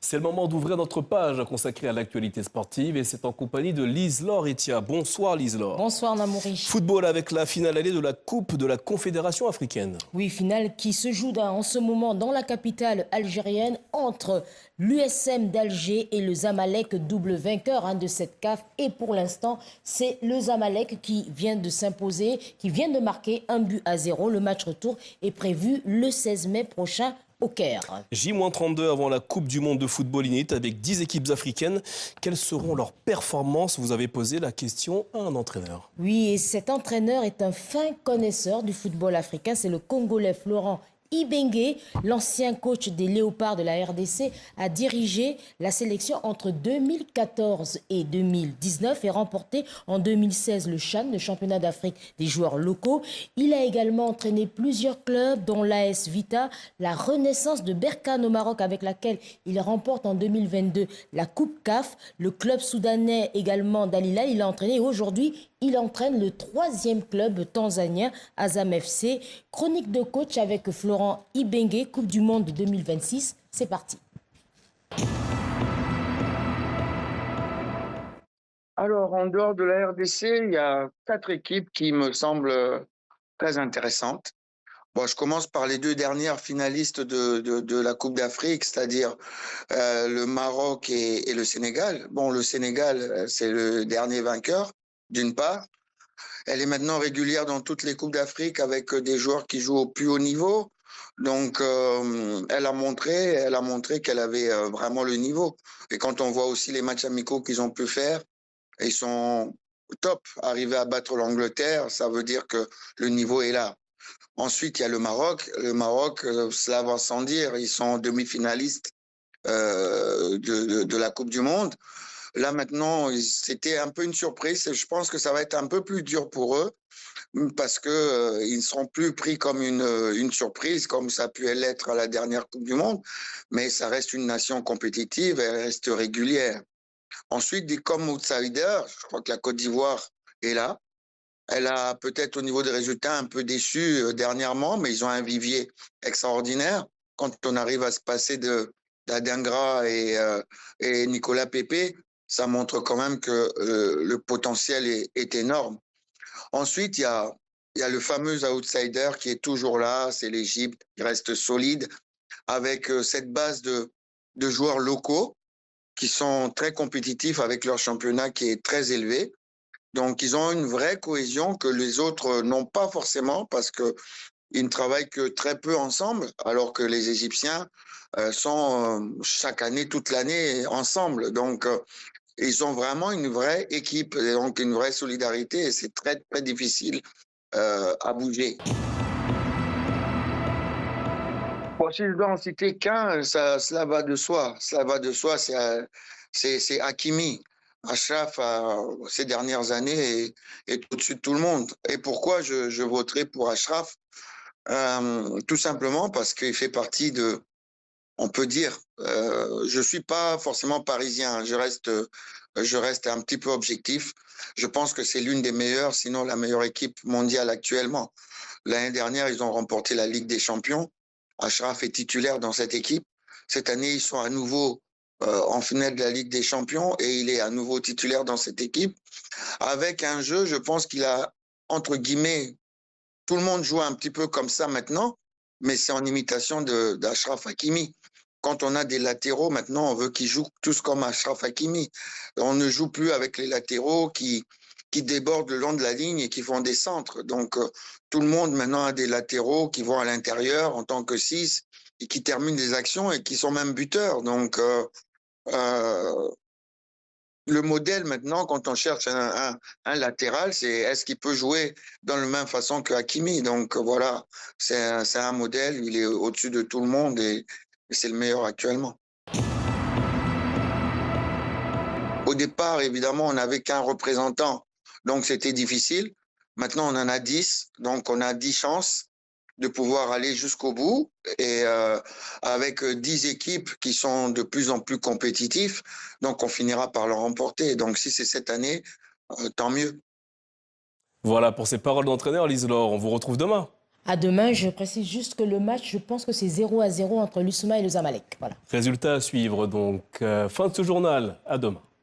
C'est le moment d'ouvrir notre page consacrée à l'actualité sportive et c'est en compagnie de Lise-Laure Etia. Bonsoir Lise-Laure. Bonsoir Namouri. Football avec la finale allée de la Coupe de la Confédération africaine. Oui, finale qui se joue en ce moment dans la capitale algérienne entre l'USM d'Alger et le Zamalek, double vainqueur de cette CAF. Et pour l'instant, c'est le Zamalek qui vient de s'imposer, qui vient de marquer 1-0. Le match retour est prévu le 16 mai prochain au Caire. J-32 avant la Coupe du Monde de football inédite avec 10 équipes africaines. Quelles seront leurs performances? Vous avez posé la question à un entraîneur. Oui, et cet entraîneur est un fin connaisseur du football africain. C'est le Congolais Florent Ibenge, l'ancien coach des Léopards de la RDC, a dirigé la sélection entre 2014 et 2019 et remporté en 2016 le CHAN, le championnat d'Afrique des joueurs locaux. Il a également entraîné plusieurs clubs, dont l'AS Vita, la Renaissance de Berkane au Maroc, avec laquelle il remporte en 2022 la Coupe CAF. Le club soudanais également d'Al Hilal, il a entraîné et aujourd'hui, il entraîne le 3e club tanzanien, Azam FC. Chronique de coach avec Florent Ibenge, Coupe du Monde 2026. C'est parti. Alors, en dehors de la RDC, il y a 4 équipes qui me semblent très intéressantes. Bon, je commence par les 2 dernières finalistes de la Coupe d'Afrique, c'est-à-dire le Maroc et le Sénégal. Bon, le Sénégal, c'est le dernier vainqueur, d'une part. Elle est maintenant régulière dans toutes les Coupes d'Afrique avec des joueurs qui jouent au plus haut niveau. Donc, elle a montré qu'elle avait vraiment le niveau. Et quand on voit aussi les matchs amicaux qu'ils ont pu faire, ils sont top. Arriver à battre l'Angleterre, ça veut dire que le niveau est là. Ensuite, il y a le Maroc. Le Maroc, cela va sans dire, ils sont demi-finalistes de la Coupe du Monde. Là, maintenant, c'était un peu une surprise. Je pense que ça va être un peu plus dur pour eux parce qu'ils ne seront plus pris comme une surprise, comme ça a pu l'être à la dernière Coupe du Monde. Mais ça reste une nation compétitive, elle reste régulière. Ensuite, comme outsider, je crois que la Côte d'Ivoire est là. Elle a peut-être au niveau des résultats un peu déçu dernièrement, mais ils ont un vivier extraordinaire. Quand on arrive à se passer d'Adingra et Nicolas Pepe, ça montre quand même que le potentiel est énorme. Ensuite, il y a le fameux outsider qui est toujours là, c'est l'Égypte, qui reste solide, avec cette base de joueurs locaux qui sont très compétitifs avec leur championnat qui est très élevé. Donc, ils ont une vraie cohésion que les autres n'ont pas forcément parce qu'ils ne travaillent que très peu ensemble, alors que les Égyptiens sont chaque année, toute l'année ensemble. Donc, ils ont vraiment une vraie équipe, et donc une vraie solidarité et c'est très, très difficile à bouger. Bon, si je dois en citer qu'un, cela va de soi. Cela va de soi, c'est Hakimi. Achraf, ces dernières années, est au-dessus de tout le monde. Et pourquoi je voterai pour Achraf? Tout simplement parce qu'il fait partie on peut dire, je suis pas forcément parisien, je reste un petit peu objectif. Je pense que c'est l'une des meilleures, sinon la meilleure équipe mondiale actuellement. L'année dernière, ils ont remporté la Ligue des Champions. Achraf est titulaire dans cette équipe. Cette année, ils sont à nouveau en finale de la Ligue des Champions et il est à nouveau titulaire dans cette équipe. Avec un jeu, je pense qu'il a, entre guillemets, tout le monde joue un petit peu comme ça maintenant, mais c'est en imitation d'Achraf Hakimi. Quand on a des latéraux, maintenant, on veut qu'ils jouent tous comme Achraf Hakimi. On ne joue plus avec les latéraux qui débordent le long de la ligne et qui font des centres. Donc, tout le monde maintenant a des latéraux qui vont à l'intérieur en tant que 6 et qui terminent des actions et qui sont même buteurs. Donc, le modèle maintenant, quand on cherche un latéral, c'est est-ce qu'il peut jouer dans la même façon que Hakimi. Donc voilà, c'est un modèle, il est au-dessus de tout le monde et c'est le meilleur actuellement. Au départ, évidemment, on n'avait qu'un représentant, donc c'était difficile. Maintenant, on en a 10, donc on a 10 chances de pouvoir aller jusqu'au bout et avec 10 équipes qui sont de plus en plus compétitives, donc on finira par le remporter. Donc si c'est cette année, tant mieux. Voilà pour ces paroles d'entraîneur, Lise-Laure. On vous retrouve demain. À demain, je précise juste que le match, je pense que c'est 0-0 entre l'USMA et le Zamalek. Voilà. Résultat à suivre donc. Fin de ce journal. À demain.